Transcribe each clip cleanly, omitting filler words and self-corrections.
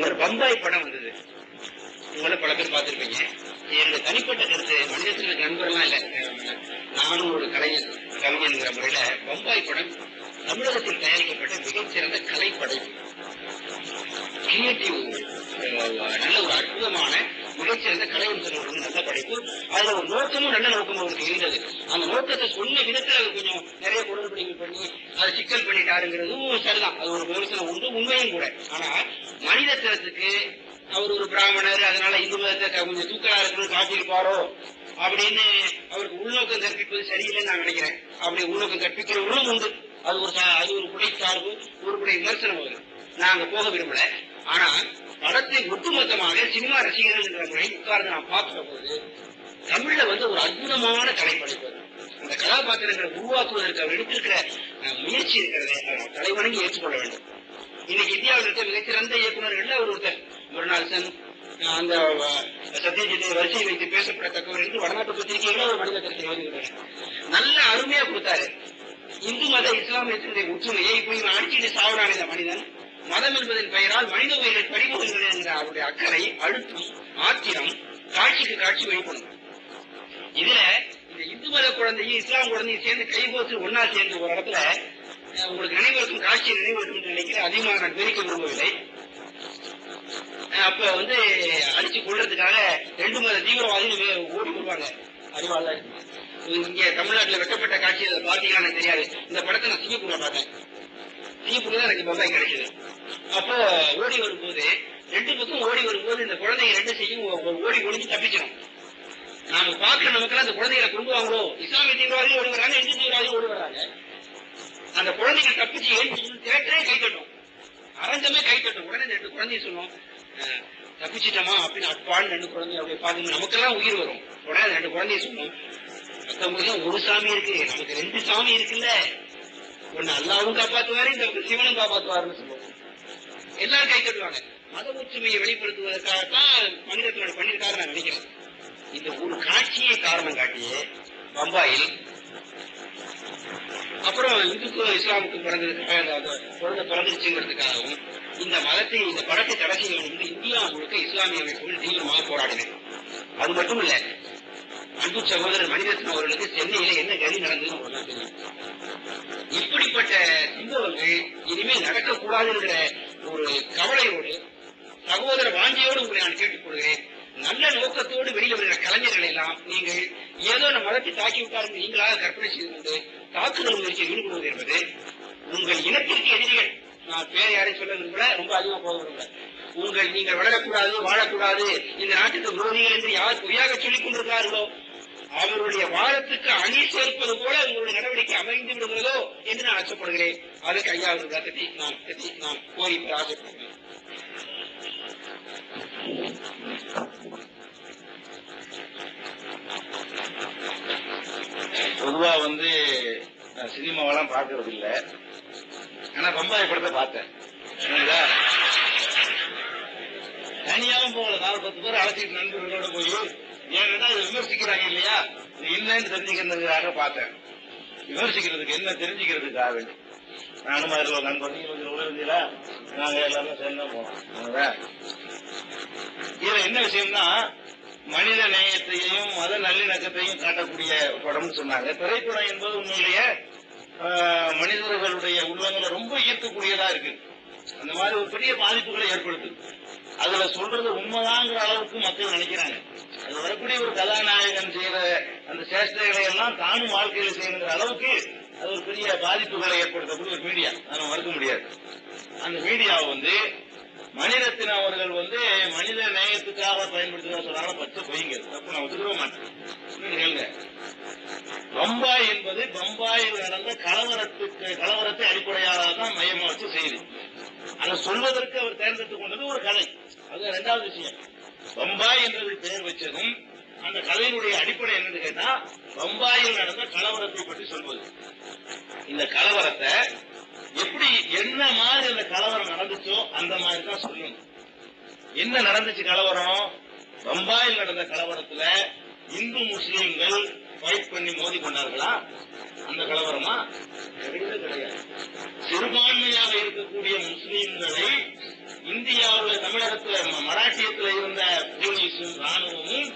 ஒரு பம்பாய் படம் வந்தது, உங்களை பல பேர் பார்த்திருப்பீங்க. என்னுடைய தனிப்பட்ட கருத்து, மனிதத்திற்கு நண்பர்லாம் இல்லை, நானும் ஒரு கலைஞர் கவிஞர் முறையில பம்பாய் படம் தமிழகத்தில் தயாரிக்கப்பட்ட மிகச்சிறந்த கலைப்படைப்பு, கிரியேட்டிவ், நல்ல ஒரு அற்புதமான மிகச்சிறந்த கலைவம்சம் நல்ல படைப்பு. அதுல ஒரு நோக்கமும் நல்ல நோக்கமும் அவருக்கு இருந்தது. அந்த நோக்கத்தை சொன்ன விதத்துல கொஞ்சம் நிறைய குளறுபடிகள் பண்ணி அதை சிக்கல் பண்ணிட்டாருங்கிறதும் சரிதான், அது ஒரு விமர்சனம் உண்டு, உண்மையும் கூட. ஆனா மனிதத்தினத்துக்கு அவர் ஒரு பிராமணர், அதனால இந்து மதத்தை கொஞ்சம் தூக்கலா இருக்கணும் காட்டியிருப்பாரோ அப்படின்னு அவருக்கு உள்நோக்கம் கற்பிப்பது சரியில்லைன்னு நான் நினைக்கிறேன். அப்படி உள்நோக்கம் கற்பிக்கிறவர்களும் உண்டு, அது ஒரு புடை சார்பு, ஒரு புடை விமர்சனம் வருது. நான் அங்க போக விரும்பல. ஆனா படத்தை ஒட்டுமொத்தமாக சினிமா ரசிகர்கள் என்ற முறை உட்கார்ந்து நான் பார்க்கிற போது தமிழ்ல ஒரு அற்புதமான கலைப்படைப்பு. அந்த கதாபாத்திரங்களை உருவாக்குவதற்கு அவர் எடுத்திருக்கிற முயற்சி இருக்கிறதே தலைவணங்கி ஏற்றுக்கொள்ள வேண்டும். இன்னைக்கு இந்தியாவில் இருக்க மிகச்சிறந்த இயக்குநர்கள் அவர் ஒருத்தர். முருநாள்சன், அந்த சத்யஜித்தை வரிசை வைத்து பேசப்படத்தக்கவர் என்று வடநாட்டு பத்திரிகைகளை ஒரு மனித கருத்தை எழுதுகிறார். நல்ல அருமையா கொடுத்தாரு. இந்து மத இஸ்லாமியத்தினுடைய ஒற்றுமையை இப்படி அடிச்சுட்டு சாவனான இந்த மனிதன் மதம் என்பதன் பெயரால் மனித உயிர்கள் பறிமுதல்கள் என்ற அவருடைய அக்கறை, அழுத்தம், ஆத்திரம் காட்சிக்கு காட்சி வெளிப்படும். இதுல இந்த இந்து மத குழந்தையும் இஸ்லாம் குழந்தையும் சேர்ந்து கைகோத்து ஒன்னா சேர்ந்து ஒரு இடத்துல உங்களுக்கு நினைவுக்கும் காட்சியை நினைவுக்கும் நினைக்கிற அதிகமாக நான் தெரிவிக்க விரும்பவில்லை. அப்ப அடிச்சு கொள்றதுக்காக 2 மத தீவிரவாதிகள் ஓடி வருவாங்க. அறிவாள இங்க தமிழ்நாட்டுல வெட்டப்பட்ட காட்சி பாத்தீங்கன்னா தெரியாது. இந்த படத்தை நான் சிங்கப்பூர்ல பார்த்தேன். சிங்கப்பூர்ல தான் எனக்கு பம்பாய் கிடைச்சது. அப்போ ஓடி வரும்போது 2 பக்கம் ஓடி வரும்போது இந்த குழந்தைங்க 2 செய்யும் ஓடி ஒழிஞ்சு தப்பிச்சிடும். நாம பார்க்கிற நமக்கெல்லாம் அந்த குழந்தைகளை கொண்டு வாங்களோ, இஸ்லாமிய தீவிரவாதிகள் ஓடி வராங்க, இந்து தீவிரவாதிகள் ஓடி வராங்க. அந்த குழந்தைகள் தப்பிச்சு தேட்டரே கை தட்டும், அரங்கமே கை தட்டும். உடனே 2 குழந்தைய சொல்லுவோம், தப்பிச்சிட்டோமா அப்படின்னு அட்பான்னு 2 குழந்தைய அப்படியே பார்த்து நமக்கெல்லாம் உயிர் வரும். உடனே 2 குழந்தைய சொல்லுவோம், மத்தவங்களுக்கு ஒரு சாமி இருக்கு, நமக்கு 2 சாமி இருக்குல்ல, ஒன்னு அல்லாவும் காப்பாற்றுவாரு, இந்த சிவனும் காப்பாற்றுவாருன்னு சொல்லுவோம். எல்லாரும் கை தட்டுவாங்க. மத ஒற்றுமையை வெளிப்படுத்துவதற்காகத்தான் மனிதர்களோட பண்ணியிருக்காரு நான் நினைக்கிறேன். இந்த ஒரு காட்சியை காரணம் காட்டியே பம்பாயில் அப்புறம் இந்துக்கும் இஸ்லாமுக்கும் பிறந்துருச்சுங்கிறதுக்காகவும் இந்த மதத்தை, இந்த படத்தை தடை செய்ய வேண்டும் இந்தியா முழுக்க இஸ்லாமிய அமைப்புகள் தீவிரமாக போராடின. அது மட்டும் இல்ல, அன்பு சகோதரர் மணிரத்னம் அவர்களுக்கு சென்னையில என்ன கதி நடந்ததுன்னு தெரியும். இப்படிப்பட்ட சம்பவங்கள் இனிமேல் நடக்கக்கூடாதுங்கிற ஒரு கவலையோடு, சகோதர வாஞ்சியோடு உங்களை நான் கேட்டுக்கொள்கிறேன். நல்ல நோக்கத்தோடு வெளியில் வருகிற கலைஞர்கள் எல்லாம் நீங்கள் ஏதோ நம்ம மதத்தை தாக்கி விட்டார்கள் நீங்களாக கற்பனை செய்து கொண்டு தாக்குதல் முயற்சியில் ஈடுபடுவது என்பது உங்கள் இனத்திற்கு எதிரிகள். நான் பேர் யாரையும் சொல்ல விரும்பல, ரொம்ப அதிகமா போக விரும்பல. நீங்கள் வளரக்கூடாது, வாழக்கூடாது, இந்த நாட்டுக்கு விரோதிகள் என்று யார் பொய்யாக சொல்லிக் கொண்டிருக்கிறார்களோ அவருடைய வாழத்துக்கு அணி சேர்ப்பது போல உங்களுடைய நடவடிக்கை அமைந்து விடுகிறதோ என்று நான் அச்சப்படுகிறேன். அதுக்கு ஐயா அவர்கள் நான் கோரி ஆசைப்படுகிறேன். பொதுவா சினிமாவெல்லாம் பார்க்கறது இல்லை. ஆனா பம்பாய் படத்தை பார்த்தேன். தனியாவும் போகல, 10 பேர் அழைச்சிட்டு நண்பர்களோட போய் ஏன்னா இதை விமர்சிக்கிறாங்க இல்லையா, இது என்னன்னு தெரிஞ்சுக்கிறதுக்காக பார்த்தேன். விமர்சிக்கிறதுக்கு என்ன தெரிஞ்சுக்கிறதுக்காக வேண்டி நானும் அதில் ஒரு நண்பர் உதவியா நாங்க எல்லாரும் சேர்ந்து போனோம். இதுல என்ன விஷயம்னா, மனித நேயத்தையும் மத நல்லிணக்கத்தையும் காட்டக்கூடிய படம்னு சொன்னாங்க. திரைப்படம் என்பது உண்மையிலேயே மனிதர்களுடைய உள்ளங்களை ரொம்ப ஈர்க்கக்கூடியதா இருக்கு. அந்த மாதிரி ஒரு பெரிய பாதிப்புகளை ஏற்படுத்துது. அதுல சொல்றது உண்மைதாங்கிற அளவுக்கு மக்கள் நினைக்கிறாங்க. அது வரக்கூடிய ஒரு கதாநாயகன் செய்யற அந்த சேஷ்டைகளை எல்லாம் தானும் வாழ்க்கையில செய்யணுங்கிற அளவுக்கு அது ஒரு பெரிய பாதிப்புகளை ஏற்படுத்தக்கூடிய ஒரு மீடியா, அதை மறுக்க முடியாது. அந்த மீடியாவை மணிரத்னம் அவர்கள் மனித நேயத்துக்காக பயன்படுத்துகிற சொன்னாங்க. பச்சை பொய்ங்க, தப்பு நான் ஒத்துக்கவே மாட்டேன். பம்பாய் என்பது பம்பாயில் நடந்த கலவரத்தை அடிப்படையாக தான் மையமா வச்சு செய்தி. அதை சொல்வதற்கு அவர் தேர்ந்தெடுத்துக் கொண்டது ஒரு கதை. அது 2வது விஷயம். பம்பாய் என்றது பெயர் வச்சதும் அந்த கதையினுடைய அடிப்படை என்னன்னு கேட்டா, பம்பாயில் நடந்த கலவரத்தை பற்றி சொல்வது. இந்த கலவரத்தை எப்படி என்ன மாதிரி அந்த கலவரம் நடந்துச்சோ அந்த மாதிரி தான் சொல்லணும். என்ன நடந்துச்சு கலவரம்? பம்பாயில் நடந்த கலவரத்துல இந்து முஸ்லீம்கள் ஃபைட் பண்ணி மோதி கொண்டார்களா? அந்த கலவரமா? கிடையவே கிடையாது. சிறுபான்மையாக இருக்கக்கூடிய முஸ்லீம்களை இந்தியாவில் தமிழகத்துல மராட்டியத்துல இருந்த போலீஸும் ராணுவமும்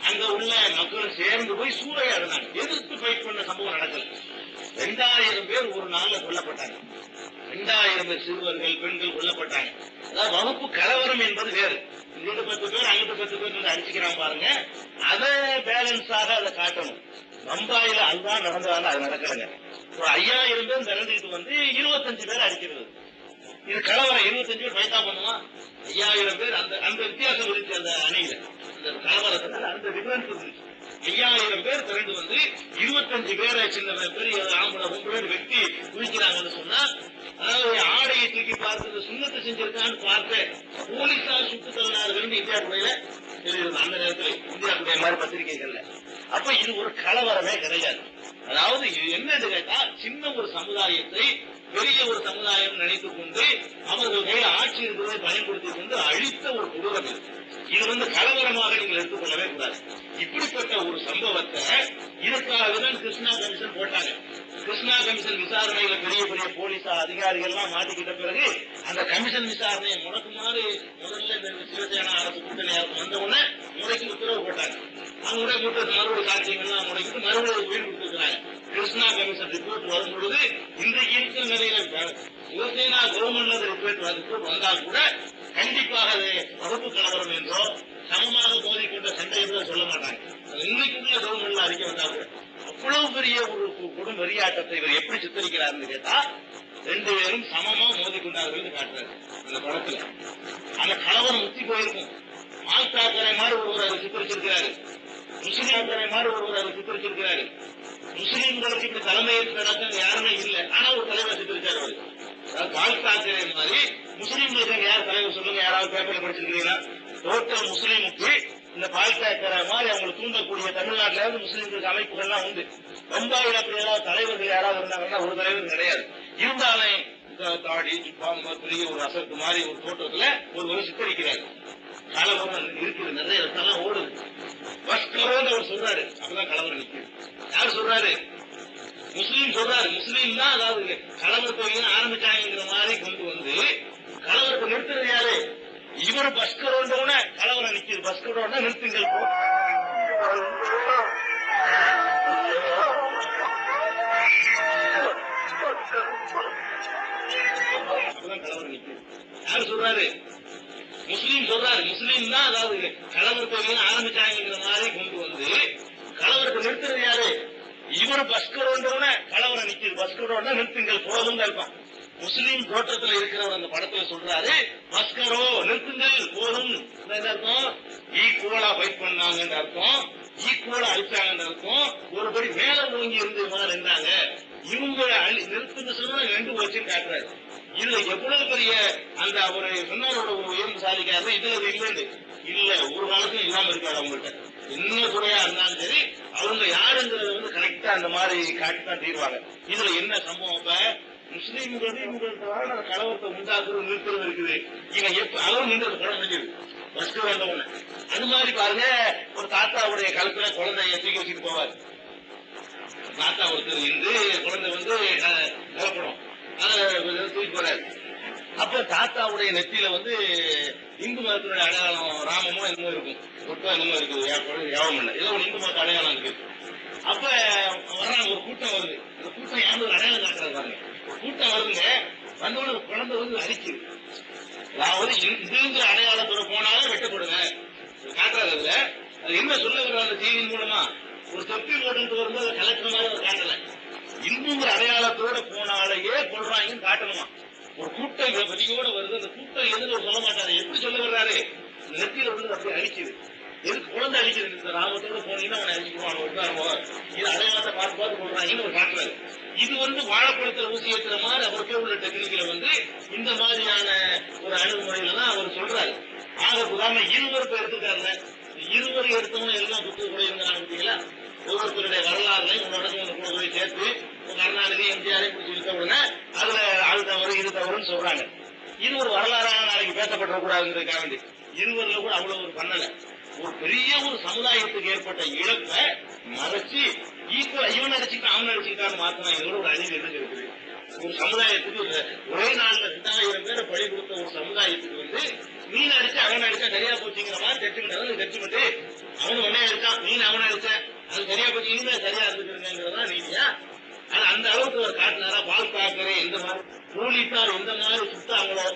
அங்க உள்ள மக்களும் சேர்ந்து போய் சூறையாடினாங்க. எதிர்த்து ஃபைட் பண்ண சம்பவம் நடக்கல. 2000 பேர் ஒரு நாள்ல கொல்லப்பட்டாங்க. 2000 பேர் சிறுவர்கள் பெண்கள் கொல்லப்பட்டாங்க. அதாவது வகுப்பு கலவரம் என்பது வேறு. இங்கிட்ட 10 பேர் அங்கிட்ட 10 பேர் அடிச்சுக்கிறான் பாருங்க. அதை பேலன்ஸாக அதை காட்டணும். பம்பாயில அதுதான் நடந்ததால அது நடக்கலங்க. ஒரு 5000 பேர் திறந்துட்டு வந்து 25 பேர் அடிக்கிறது. இது கலவரம். 25 பேர் ஃபைட்டா பண்ணுவான். 5000 பேர் அந்த வித்தியாசம் இருந்துச்சு. அந்த அணியில அந்த கலவரத்துல அந்த டிஃபரன்ஸ் இருந்துச்சு. 5000 பேர் திரண்டு வந்து 25 பேரை சின்ன பெரிய ஆம்பளை பொம்பளை வெட்டி குளிக்கிறாங்கன்னு சொன்னா, அதாவது ஆடையை தூக்கி பார்த்து சுண்ணத்தை செஞ்சிருக்கான்னு பார்த்து போலீஸார் சுட்டு தள்ளினார்கள் இந்தியா துறையில எழுதியிருந்த அந்த நேரத்தில் இந்தியா துறை மாதிரி பத்திரிகைகள்ல. அப்ப இது ஒரு கலவரமே கிடையாது. அதாவது என்னன்னு கேட்டா, சின்ன ஒரு சமுதாயத்தை பெரிய ஒரு சமுதாயம் நினைத்துக் கொண்டு அவர்கள் கையில் ஆட்சி இருக்கிறதை பயன்படுத்திக் கொண்டு அழித்த ஒரு கொடூரம் இது வந்து கலவரமாக நீங்கள் எடுத்துக்கொள்ளவே கூடாது. இப்படிப்பட்ட ஒரு சம்பவத்தை இதற்காகதான் கிருஷ்ணா கமிஷன் போட்டாங்க. கிருஷ்ணா கமிஷன் விசாரணையில பெரிய பெரிய போலீஸ் அதிகாரிகள் எல்லாம் மாட்டிக்கிட்ட பிறகு அந்த கமிஷன் விசாரணையை முடக்குமாறு முதல்ல இந்த சிவசேனா அரசு கூட்டணி அரசு வந்த உடனே முறைக்கு உத்தரவு போட்டாங்க. அவங்களுடைய கூட்டத்தை மறுபடியும் சாட்சியங்கள்லாம் முறைக்கிட்டு மறுபடியும் உயிர் கொடுத்துருக்காங்க. கிருஷ்ணா கமிஷன் ரிப்போர்ட் வரும் பொழுது இன்றைக்கு இருக்கிற நிலையில சிவசேனா கவர்மெண்ட் ரிப்போர்ட் வந்தால் கூட கண்டிப்பாக அது வகுப்பு கலவரம் என்றோ சமமாக மோதிக்கொண்ட சண்டை என்றோ சொல்ல மாட்டாங்க. இன்னைக்குள்ள கவர்மெண்ட்ல அறிக்கை வந்தா கூட அவ்வளவு பெரிய ஒரு கொடும் வெறியாட்டத்தை இவர் எப்படி சித்தரிக்கிறார்னு கேட்டா, 2 பேரும் சமமா மோதிக்கொண்டார்கள் காட்டுறாரு அந்த படத்துல. அந்த கலவரம் முத்தி போயிருக்கும். ஆள்தாக்கரை மாதிரி ஒருவர் அதை சித்தரிச்சிருக்கிறாரு. முஸ்லீம்களை மாதிரி ஒருவர் அதை சித்தரிச்சிருக்கிறாரு. முஸ்லீம்களுக்கு இப்படி தலைமையேற்று நடக்க யாருமே இல்லை. ஆனா ஒரு தலைவர் சித்தரிச்சார் அவரு. வாழ்த்தாக்கரை மாதிரி முஸ்லீம்களுக்கு யார் தலைவர் சொல்லுங்க, யாராவது பேப்பர்ல படிச்சிருக்கீங்களா? டோட்டல் முஸ்லீமுக்கு இந்த பால்தாக்கரை மாதிரி அவங்களை தூண்டக்கூடிய தமிழ்நாட்டில இருந்து முஸ்லீம்களுக்கு அமைப்புகள்லாம் உண்டு. பம்பாயில் அப்படி ஏதாவது தலைவர்கள் யாராவது இருந்தாங்கன்னா ஒரு தலைவர் கிடையாது. இருந்தாலும் தாடி பெரிய ஒரு அசத்து மாதிரி ஒரு தோட்டத்துல ஒரு சித்தரிக்கிறாரு. கலவரம் இருக்குது, நிறைய இடத்தெல்லாம் ஓடுது. பஸ்கரோன்னு அவர் சொல்றாரு. அப்பதான் கலவரம் நிற்குது. யார் சொல்றாரு? முஸ்லீம் சொல்றாரு. முஸ்லீம் தான் அதாவது கலவரத்தை ஆரம்பிச்சாங்கிற மாதிரி கொண்டு வந்து கலவரத்தை நிறுத்துறது யாரு? இவரு பஸ்கரோன்றவன கலவரம் நிற்குது. பஸ்கரோன்னா நிறுத்துங்கள் போ. அப்பதான் கலவரம் நிற்குது. யாரு சொல்றாரு? முஸ்லீம் சொல்றாரு. முஸ்லீம் தான் அதாவது கலவரத்தை ஆரம்பிச்சாங்கிற மாதிரி கொண்டு வந்து கலவரத்தை நிறுத்துறது யாரு? இவரு பஸ்கரோன்றவன கலவரம் நிற்குது. பஸ்கரோன்னா நிறுத்துங்கள் போதும் இருக்கும். முஸ்லீம் தோற்றத்தில் இருக்கிறவர் அந்த படத்துல சொல்றாரு, பஸ்கரோ நிறுத்துங்கள் போதும். என்ன அர்த்தம்? ஈக்குவலா ஃபைட் பண்ணாங்கன்னு அர்த்தம். ஈக்குவலா அழிச்சாங்கன்னு அர்த்தம். ஒருபடி மேல ஓங்கி இருந்து இருந்தாங்க. இவங்க நிறுத்துன்னு சொன்னா 2 வச்சுன்னு காட்டுறாரு. இதுல எவ்வளவு பெரிய அந்த ஒரு சொன்னாரோட ஒரு உயர்வு சாதிக்காரு. இதுல இல்லைன்னு இல்ல, ஒரு காலத்தும் இல்லாம இருக்காது. அவங்கள்ட்ட என்ன துறையா இருந்தாலும் சரி, அவங்க யாருங்கிறத வந்து கரெக்டா அந்த மாதிரி காட்டிதான் தீர்வாங்க. இதுல என்ன சம்பவம்? இப்ப முஸ்லீம்கள் இவங்களுக்கு கலவரத்தை உண்டாக்குறது நிறுத்துறது இருக்குது. இவன் அளவு நின்று படம் செஞ்சது பஸ்ட் வந்த உடனே அது மாதிரி பாருங்க. ஒரு தாத்தாவுடைய கழுத்துல குழந்தைய தூக்கி வச்சுட்டு போவார். தாத்தா ஒருத்தர் இருந்து குழந்தை வந்து கலப்படம் அதை தூக்கி போறாரு. அப்ப தாத்தாவுடைய நெத்தியில வந்து இந்து மதத்தினுடைய அடையாளம் ராமமோ என்னமோ இருக்கும், ஒட்டோ என்னமோ இருக்குது, யாவும் இல்லை, ஏதோ ஒரு இந்து மத அடையாளம் இருக்கு. அப்ப வர்றாங்க, ஒரு கூட்டம் வருது. அந்த கூட்டம் யாரும் ஒரு அடையாளம் காட்டுறது பாருங்க. கூட்டம் வருதுங்க, வந்தோட குழந்தை வந்து அரிக்குது. அதாவது இந்துங்கிற அடையாளத்தோட போனாலும் வெட்டப்படுங்க காட்டுறாரு. அது என்ன சொல்ல வர்ற அந்த செய்தியின் மூலமா ஒரு தொப்பி போட்டு வரும்போது கலெக்டர் மாதிரி காட்டல, இந்துங்கிற அடையாளத்தோட போனாலேயே கொள்றாங்கன்னு காட்டணுமா. ஒரு கூட்டம் பதிவோட வருது, அந்த கூட்டம் எதுன்னு சொல்ல மாட்டாரு. எப்படி சொல்ல வர்றாரு? நெத்தியில வந்து அப்படி அழிக்குது. எதுக்கு குழந்தை அழிக்குது? இந்த ராமத்தோட போனீங்கன்னா அவனை அழிச்சுக்குவான். இது அடையாளத்தை பார்த்து பார்த்து கொள்றாங்கன்னு ஒரு காட்டுறாரு. இது வந்து வாழைப்பழத்துல ஊசி ஏற்றுற மாதிரி அவருக்கே உள்ள டெக்னிக்ல வந்து இந்த மாதிரியான ஒரு அணுகுமுறையில தான் அவர் சொல்றாரு. ஆக உதாரணம் 20 பேர் எடுத்துக்காருல, 20 எடுத்தவங்க எல்லாம் புத்தக கூட இருந்தாங்க பார்த்தீங்களா? ஒவ்வொருத்தருடைய வரலாறுலையும் கூட போய் சேர்த்து கருணாநிதி எம்ஜிஆரை பிடிச்சி இருக்க உடனே அதுல அது தவறு இது தவறுன்னு சொல்றாங்க. இது ஒரு வரலாறாக நாளைக்கு பேசப்பட கூடாதுங்கிறதுக்காக வேண்டி 20 கூட அவ்வளவு ஒரு பண்ணல. ஒரு பெரிய ஒரு சமுதாயத்துக்கு ஏற்பட்ட இழப்பை மறைச்சு ஈக்குவலா இவன் அடிச்சுக்கிட்டான் அவன் அடிச்சுக்கிட்டான்னு மாத்தினா இதோட ஒரு அழிவு என்ன இருக்குது? ஒரு சமுதாயத்துக்கு ஒரே நாள்ல 2000 பேரை பழி கொடுத்த ஒரு சமுதாயத்துக்கு மீன் அடிச்சு அவன் அடிச்சா சரியா போச்சுங்கிற மாதிரி ஜட்ஜ்மெண்ட் அவனு ஒன்னே அடிச்சான் மீன் அவனை அடிச்ச அது சரியா போச்சு இனிமே சரியா இருந்துக்கிறதுங்கிறதா நீதியா? ஆனா அந்த அளவுக்கு ஒரு காட்டினாரா பால் காக்கறே எந்த மாதிரி போலீசார் எந்த மாதிரி சுத்தாங்களோ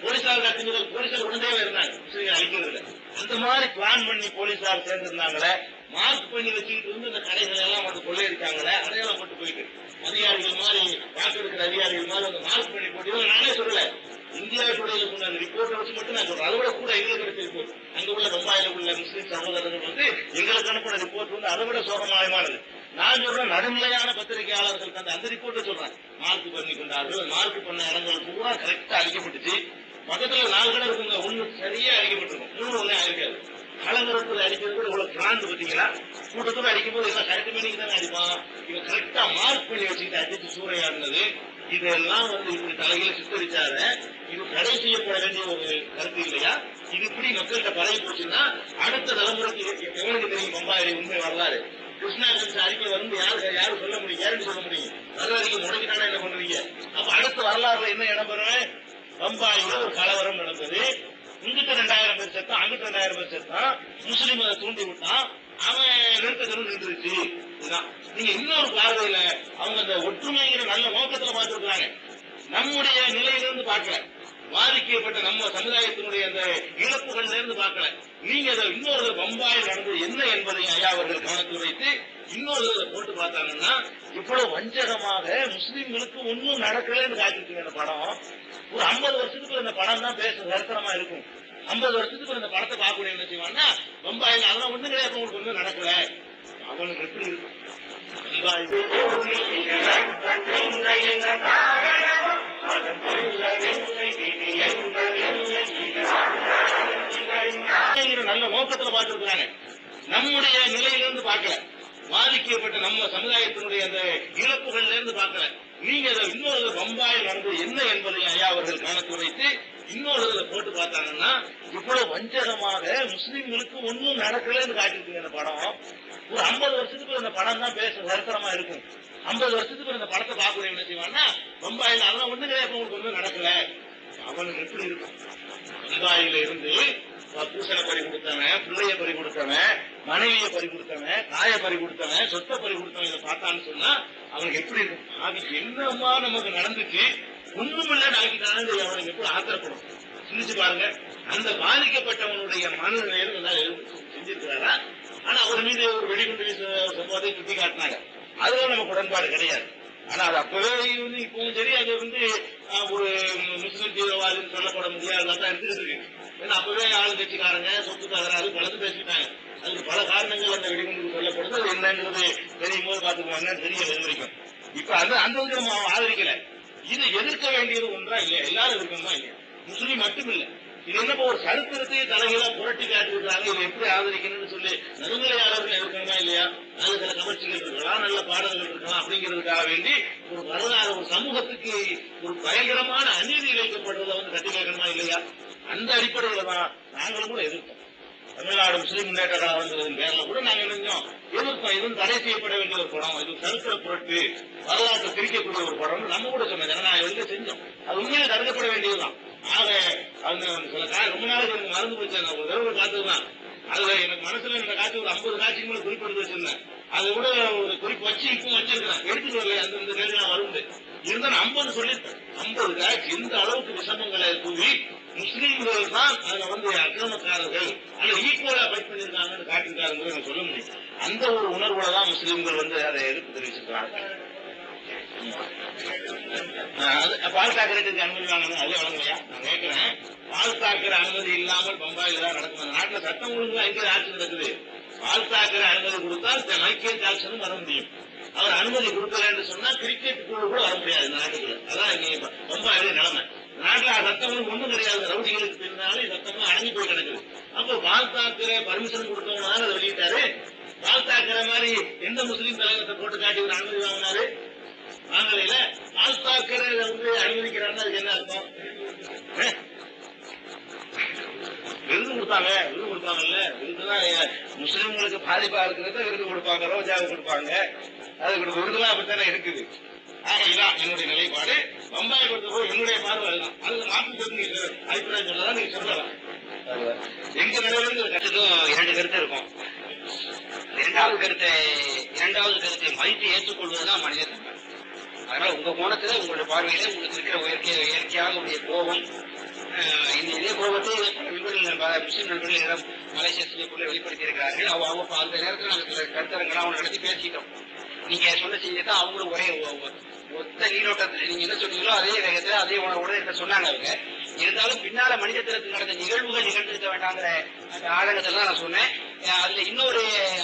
போலீசார் கத்துங்கள் போலீசார் உடனே இருந்தாங்க முஸ்லீம்கள் அழிக்கிறது அந்த மாதிரி பிளான் பண்ணி போலீசார் சேர்ந்திருந்தாங்களே மார்க் பண்ணி வச்சுக்கிட்டு இருந்து இந்த கடைகள் எல்லாம் வந்து கொள்ளையடிச்சாங்களே அடையாளம் போட்டு போயிட்டு அதிகாரிகள் மாதிரி வாக்கெடுக்கிற அதிகாரிகள் மாதிரி வந்து மார்க் பண்ணி போட்டு நானே சொல்லல இந்தியா டுடேல சொன்ன அந்த ரிப்போர்ட்டை வச்சு மட்டும் நான் சொல்றேன். அதை விட கூட எங்களுக்கு கிடைச்ச ரிப்போர்ட் அங்க உள்ள பம்பாயில உள்ள முஸ்லீம் சகோதரர்கள் எங்களுக்கு அனுப்பின ரிப்போர்ட் அதை விட சோகமாயமானது. நான் சொல்றேன் நடுநிலையான பத்திரிகையாளர்களுக்கு அந்த ரிப்போர்ட்டை சொல்றேன். மார்க் பண்ணி கொண்டார்கள் மார்க் பண்ண இடங்கள் பூரா கரெக்டா அழிக்கப்பட்டுச்சு. பக்கத்துல 4 கடை இருக்குங்க ஒண்ணு சரியா அடிக்கப்பட்டிருக்கும் 3 ஒண்ணே அடிக்காது. கலங்கரத்துல அடிக்கிறது இவ்வளவு பிராந்து பார்த்தீங்களா? கூட்டத்தோட அடிக்கும் போது எல்லாம் கரெக்ட் மணிக்கு தானே அடிப்பான். இவன் கரெக்டா மார்க் பண்ணி வச்சுக்கிட்டு அடிச்சு சூறையாடுனது இதெல்லாம் இப்படி தலையில சித்தரிச்சார இது தடை செய்யப்பட வேண்டிய ஒரு கருத்து இல்லையா? இது இப்படி மக்கள்கிட்ட பரவி போச்சுன்னா அடுத்த தலைமுறைக்கு எவனுக்கு தெரியும் பம்பாயில உண்மை வரலாறு? கிருஷ்ணா அறிக்கை யாரு சொல்ல முடியும்? யாருன்னு சொல்ல முடியும்? வரலாறுக்கு முடக்கிட்டானா என்ன பண்றீங்க? அப்ப அடுத்த வரலாறுல என்ன இடம்பெறும்? பம்பாயில ஒரு கலவரம் நடந்தது. இங்கிட்ட 2000 பேர் செத்தான் அங்கிட்ட 2000 பேர் செத்தான். முஸ்லீம் அதை தூண்டி விட்டான். அவன் நிறுத்தணும் நின்றுச்சு. நீங்க இன்னொரு பார்வையில அவங்க அந்த ஒற்றுமைங்கிற நல்ல நோக்கத்துல பார்த்திருக்கிறாங்க. நம்முடைய நிலையிலிருந்து பார்க்கல, பாதிக்கப்பட்ட நம்ம சமுதாயத்தினுடைய அந்த இழப்புகள்ல இருந்து பார்க்கல. நீங்க அதை இன்னொரு பம்பாயில் நடந்தது என்ன என்பதை ஐயா அவர்கள் கவனத்தில் வைத்து இன்னொரு போட்டு பார்த்தாங்கன்னா இவ்வளவு வஞ்சகமாக முஸ்லீம்களுக்கு ஒன்னும் நடக்கலன்னு காட்டிட்டு இந்த படம் ஒரு 50 வருஷத்துக்கு இந்த படம் தான் பேச சரித்திரமா இருக்கும். 50 வருஷத்துக்கு இந்த படத்தை பார்க்கக்கூடிய என்ன செய்வான்னா பம்பாயில் அதெல்லாம் ஒண்ணு கிடையாது உங்களுக்கு ஒன்றும் நடக்கல. அவனுக்கு எப்படி இருக்கும்? நல்ல நோக்கத்துல பார்த்திருக்கிறாங்க. நம்முடைய நிலையிலிருந்து பார்க்கல, பாதிக்கப்பட்ட நம்ம சமுதாயத்தினுடைய அந்த இழப்புகள்ல இருந்து பார்க்கல. நீங்க அதை இன்னொரு பம்பாயில் நடந்தது என்ன என்பதை ஐயா அவர்கள் கவனத்தில் வைத்து இன்னொரு போட்டு பார்த்தாங்கன்னா இவ்வளவு வஞ்சகமாக முஸ்லீம்களுக்கு ஒன்னும் நடக்கலன்னு காட்டிட்டு இந்த படம் ஒரு 50 வருஷத்துக்கு இந்த படம் தான் பேச சரித்திரமா இருக்கும். 50 வருஷத்துக்கு இந்த படத்தை பார்க்கக்கூடிய என்ன செய்வான்னா பம்பாயில் அதெல்லாம் ஒண்ணு கிடையாது உங்களுக்கு ஒன்றும் நடக்கல. அவனுக்கு எப்படி இருக்கும்? பம்பாயில இருந்து பூசனை பறி கொடுத்தவன், பிள்ளைய பறி கொடுத்தவன், மனைவியை பறி கொடுத்தவன், தாயை பறி கொடுத்தவன், சொத்தை பறி கொடுத்தவன் இதை பார்த்தான்னு சொன்னா அவனுக்கு எப்படி இருக்கும்? அதுக்கு என்னமா நமக்கு நடந்துச்சு ஒண்ணுமில்ல நாளைக்கு அவனுக்கு எப்படி ஆத்திரப்படும் சிந்திச்சு பாருங்க. அந்த பாதிக்கப்பட்டவனுடைய மனநிலையில செஞ்சிருக்கிறாரா? ஆனா அவர் மீது ஒரு வெடிகுண்டு சம்பவத்தை சுட்டி காட்டினாங்க. அதுல நமக்கு உடன்பாடு கிடையாது. ஆனா அது அப்பவே இப்பவும் சரி அது ஒரு முஸ்லிம் தீவிரவாதின்னு சொல்லப்பட முடியாதான் எடுத்துக்கிட்டு இருக்கு. ஏன்னா அப்பவே ஆளுங்கட்சிக்காரங்க சொத்து தகராறு பலது பேசிட்டாங்க. அதுக்கு பல காரணங்கள் அந்த வெடிகுண்டு சொல்லப்படுது. அது என்னங்கிறது தெரியும் போது பாத்துக்குவாங்கன்னு தெரியல இது வரைக்கும். இப்ப அந்த நம்ம ஆதரிக்கல. இது எதிர்க்க வேண்டியது ஒன்றா இல்லையா? எல்லாரும் இருக்கணுமா இல்லையா? முஸ்லீம் மட்டும் இல்ல. இது என்ன ஒரு சரித்திரத்தையே தலைகளா புரட்டி காட்டிருக்கிறாங்க. இதை எப்படி ஆதரிக்கணும்னு சொல்லி நடுநிலையாளர்கள் இருக்கணுமா இல்லையா? அது சில கவர்ச்சிகள் இருக்கலாம், நல்ல பாடல்கள் இருக்கலாம். அப்படிங்கிறதுக்காக வேண்டி ஒரு வரலாறு ஒரு சமூகத்துக்கு ஒரு பயங்கரமான அநீதி இழைக்கப்படுறதை கட்டி கேட்கணுமா இல்லையா? அந்த அடிப்படையில தான் நாங்களும் கூட எதிர்ப்போம். தமிழ்நாடு முஸ்லீம் முன்னேற்ற கழகம் பேர்ல கூட நாங்க நினைஞ்சோம் எதிர்ப்போம். இதுவும் தடை செய்யப்பட வேண்டிய ஒரு படம், இது சரித்திர புரட்டு வரலாற்றை பிரிக்கக்கூடிய ஒரு படம் நம்ம கூட சொன்ன ஜனநாயகம் செஞ்சோம். அது உண்மையில தடுக்கப்பட வேண்டியதுதான். ஆக அந்த சில ரொம்ப நாளைக்கு எனக்கு மறந்து போச்சு. நான் ஒரு தடவை காத்துதான் அதுல எனக்கு மனசுல இந்த காட்சி ஒரு 50 காட்சிக்கு மேல குறிப்பிட்டு வச்சிருந்தேன். அதை விட ஒரு குறிப்பு வச்சு இப்போ வச்சிருக்கிறேன். எடுத்துட்டு வரல அந்த கேள்வி நான் வருது இருந்தா 50 சொல்லியிருப்பேன். 50 காட்சி இந்த அளவுக்கு விஷமங்களை தூவி முஸ்லீம்கள் தான் அதுல அக்கிரமக்காரர்கள் அல்ல ஈக்குவலா ஃபைட் பண்ணிருக்காங்கன்னு காட்டிருக்காருன்னு சொல்ல முடியும். அந்த ஒரு உணர்வுல தான் முஸ்லீம்கள் அதை எதிர்ப்பு தெரிவிச்சிருக்காங்க. பால் தாக்கரேட்டுக்கு அனுமதி வாங்கணும் அதே வழங்கலையா? நான் கேட்கிறேன். பால் தாக்கர அனுமதி இல்லாமல் பம்பாயில தான் நடக்கும். அந்த நாட்டுல சட்டம் ஒழுங்கு ஐக்கிய ஆட்சி நடக்குது. பால் தாக்கர அனுமதி கொடுத்தால் ஐக்கிய ஆட்சியும் வர முடியும். அவர் அனுமதி கொடுக்கலன்னு சொன்னா கிரிக்கெட் குழு கூட வர முடியாது இந்த நாட்டுக்குள்ள. அதான் பம்பாயில நிலைமை. நாட்டுல சட்டம் ஒன்றும் கிடையாது. ரவுடிகளுக்கு பின்னாலே சட்டமா அடங்கி போய் கிடக்குது. அப்போ பால் தாக்கரே பர்மிஷன் கொடுத்தவங்க அதை வெளியிட்டாரு. பால் தாக்கரே மாதிரி எந்த முஸ்லீம் தலைவரத்தை போட்டு காட்டி ஒரு அனுமதி வாங்கினாரு? வாங்கலையில பால் தாக்கரே அனுமதிக்கிறாருன்னா அதுக்கு என்ன அர்த்தம்? விருது கொடுப்பாங்கல்ல, விருதுதான் முஸ்லிம்களுக்கு பாதிப்பா இருக்கிறத விருது கொடுப்பாங்க, ரோஜாவுக்கு கொடுப்பாங்க, அது விருதுலாம் அப்படித்தானே இருக்குது. இதான் என்னுடைய நிலைப்பாடு. பம்பாய் பொறுத்த போய் என்னுடைய பார்வை அதுதான். அதுல மாற்று நீங்க அபிப்பிராயம் சொல்லலாம், நீங்க சொல்லலாம். எங்க நிலையிலிருந்து கருத்துக்கும் இரண்டு கருத்து இருக்கும். இரண்டாவது கருத்தை மதித்து ஏற்றுக்கொள்வதுதான் மனிதத்தன்மை. அதனால உங்க கோணத்துல உங்களுடைய பார்வையில உங்களுக்கு இருக்கிற இயற்கையாக உடைய கோபம், இதே கோபத்தை முஸ்லிம் நண்பர்கள் மலேசியா சிங்கப்பூர்ல வெளிப்படுத்தி இருக்கிறார்கள். அவங்க அந்த நேரத்தில் நாங்கள் சில கருத்தரங்களை அவங்க நடத்தி பேசிட்டோம். நீங்க சொன்ன செய்தியை அவங்களும் ஒரே ஒத்த நீரோட்டத்தில் நீங்க என்ன சொன்னீங்களோ அதே வேகத்துல அதே உணர்வோட சொன்னாங்க. அவங்க இருந்தாலும் பின்னால மனிதத்திற்கு நடந்த நிகழ்வுகள் நிகழ்ந்திருக்க வேண்டாங்கிற அந்த ஆழங்கத்தில் நான் சொன்னேன். அதுல இன்னொரு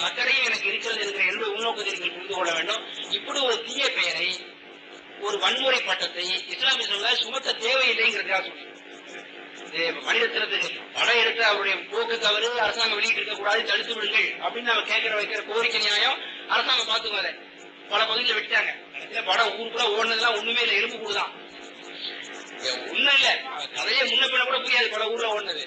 அக்கறையும் எனக்கு இருக்கிறது என்கிற என்னுடைய உள்நோக்கத்தை நீங்கள் புரிந்து கொள்ள வேண்டும். இப்படி ஒரு தீய பெயரை, ஒரு வன்முறை பட்டத்தை இஸ்லாமிய சுமத்த தேவையில்லைங்கிறதுக்காக சொன்னேன். மனிதத்திற்கு படம் எடுத்து அவருடைய போக்கு தவறு அரசாங்கம் வெளியிட்டு இருக்க கூடாது, தடுத்து விடுங்கள் அப்படின்னு நம்ம வைக்கிற கோரிக்கை நியாயம் அரசாங்கம் பார்த்துக்கோங்க. பல பகுதியில் விட்டாங்க. படம் ஊருக்குள்ள ஓடுனதுலாம் ஒண்ணுமே இல்லை, எலும்பு கூடுதான், ஒண்ணும் இல்ல. கதையை முன்ன பின்ன கூட புரியாது பல ஊர்ல ஓடுனது.